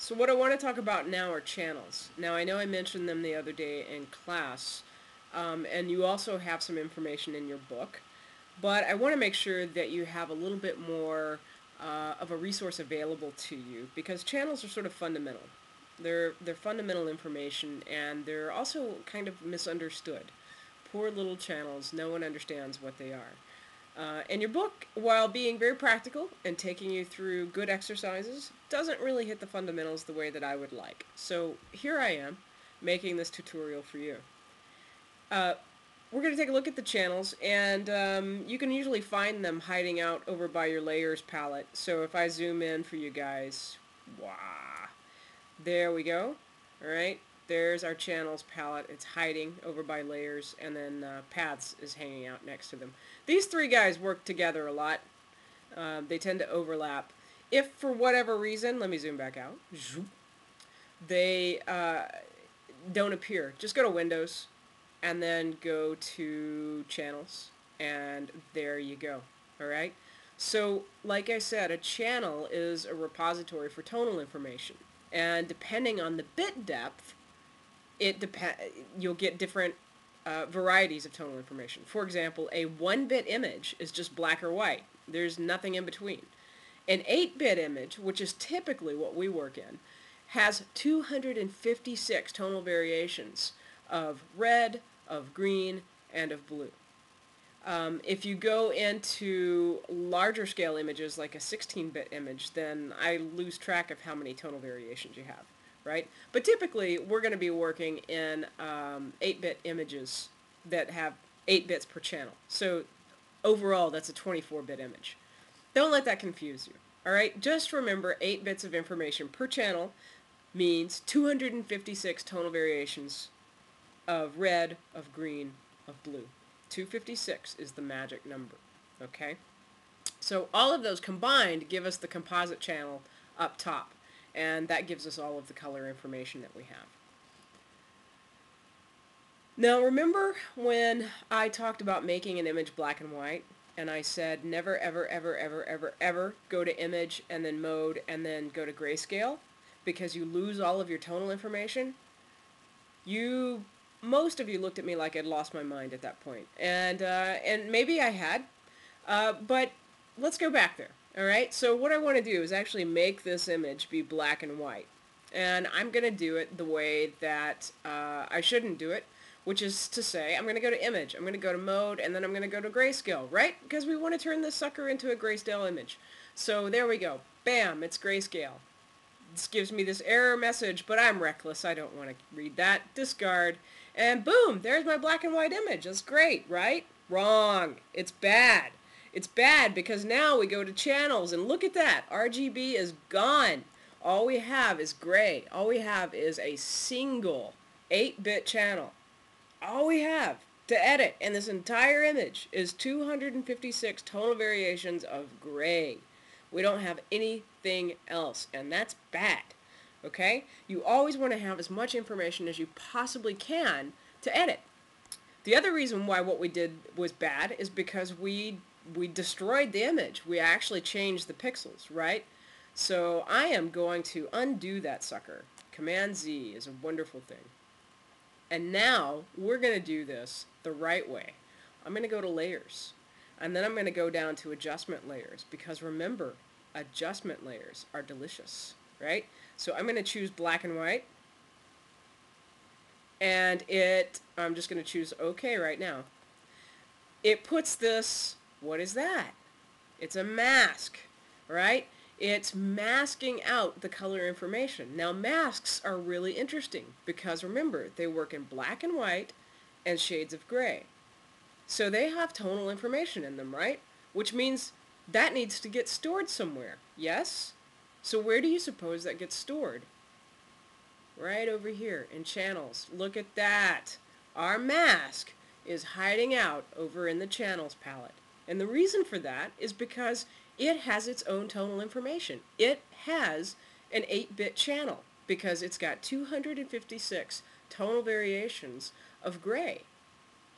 So what I want to talk about now are channels. Now I know I mentioned them the other day in class, and you also have some information in your book, but I want to make sure that you have a little bit more of a resource available to you because channels are sort of fundamental. They're fundamental information and they're also kind of misunderstood. Poor little channels, no one understands what they are. And your book, while being very practical and taking you through good exercises, doesn't really hit the fundamentals the way that I would like. So here I am, making this tutorial for you. Uh, we're going to take a look at the channels, and you can usually find them hiding out over by your layers palette. So if I zoom in for you guys, wow, there we go. All right, there's our channels palette. It's hiding over by layers, and then paths is hanging out next to them. These three guys work together a lot. They tend to overlap. If for whatever reason, let me zoom back out, they don't appear, just go to Windows and then go to Channels, and there you go. All right? So, like I said, a channel is a repository for tonal information. And depending on the bit depth, you'll get different varieties of tonal information. For example, a 1-bit image is just black or white. There's nothing in between. An 8-bit image, which is typically what we work in, has 256 tonal variations of red, of green, and of blue. If you go into larger scale images, like a 16-bit image, then I lose track of how many tonal variations you have, right? But typically, we're going to be working in 8-bit images that have 8 bits per channel. So overall, that's a 24-bit image. Don't let that confuse you, all right? Just remember 8 bits of information per channel means 256 tonal variations of red, of green, of blue. 256 is the magic number, okay? So all of those combined give us the composite channel up top, and that gives us all of the color information that we have. Now remember when I talked about making an image black and white, and I said never ever ever ever ever ever go to image and then mode and then go to grayscale because you lose all of your tonal information? Most of you looked at me like I'd lost my mind at that point, and maybe I had, but let's go back there. All right. So what I want to do is actually make this image be black and white, and I'm going to do it the way that I shouldn't do it, which is to say I'm going to go to image, I'm going to go to mode, and then I'm going to go to grayscale, right? Because we want to turn this sucker into a grayscale image. So there we go. Bam, it's grayscale. This gives me this error message, but I'm reckless. I don't want to read that. Discard. And boom, there's my black and white image. That's great, right? Wrong. It's bad. It's bad because now we go to channels and look at that. RGB is gone. All we have is gray. All we have is a single 8-bit channel. All we have to edit in this entire image is 256 tonal variations of gray. We don't have anything else, and that's bad. Okay? You always want to have as much information as you possibly can to edit. The other reason why what we did was bad is because we destroyed the image. We actually changed the pixels, right? So I am going to undo that sucker. Command Z is a wonderful thing. And now we're going to do this the right way. I'm going to go to layers. And then I'm going to go down to adjustment layers because remember, adjustment layers are delicious, right? So I'm going to choose black and white. And I'm just going to choose OK right now. It puts this, what is that? It's a mask, right? It's masking out the color information. Now masks are really interesting because remember, they work in black and white and shades of gray. So they have tonal information in them, right? Which means that needs to get stored somewhere, yes? So where do you suppose that gets stored? Right over here in channels. Look at that. Our mask is hiding out over in the channels palette. And the reason for that is because it has its own tonal information. It has an 8-bit channel because it's got 256 tonal variations of gray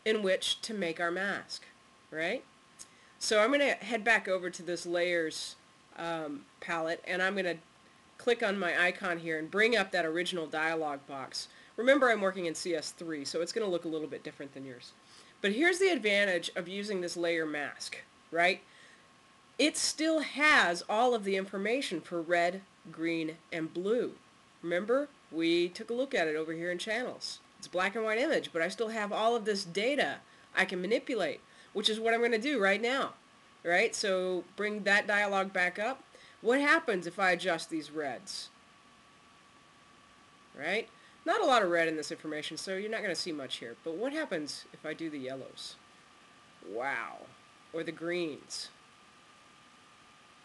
in which to make our mask, right? So I'm going to head back over to this layers palette, and I'm going to click on my icon here and bring up that original dialog box. Remember, I'm working in CS3, so it's going to look a little bit different than yours. But here's the advantage of using this layer mask, right? It still has all of the information for red, green, and blue. Remember, we took a look at it over here in channels. It's a black and white image, but I still have all of this data I can manipulate, which is what I'm going to do right now. Right? So bring that dialog back up. What happens if I adjust these reds? Right? Not a lot of red in this information, so you're not going to see much here. But what happens if I do the yellows? Wow. Or the greens.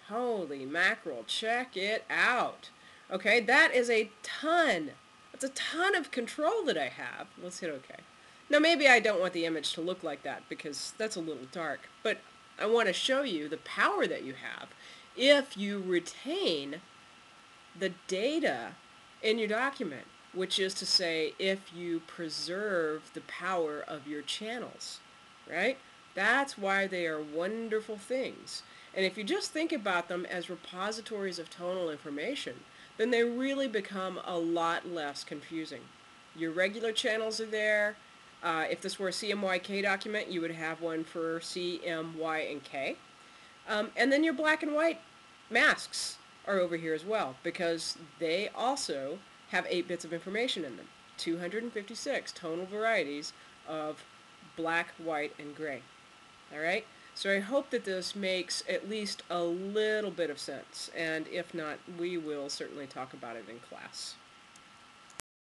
Holy mackerel, check it out. Okay, that is a ton. That's a ton of control that I have. Let's hit OK. Now maybe I don't want the image to look like that because that's a little dark, but I want to show you the power that you have if you retain the data in your document, which is to say if you preserve the power of your channels, right? That's why they are wonderful things. And if you just think about them as repositories of tonal information, then they really become a lot less confusing. Your regular channels are there. If this were a CMYK document, you would have one for C, M, Y, and K. And then your black and white masks are over here as well, because they also have 8 bits of information in them. 256 tonal varieties of black, white, and gray. Alright? So I hope that this makes at least a little bit of sense, and if not, we will certainly talk about it in class.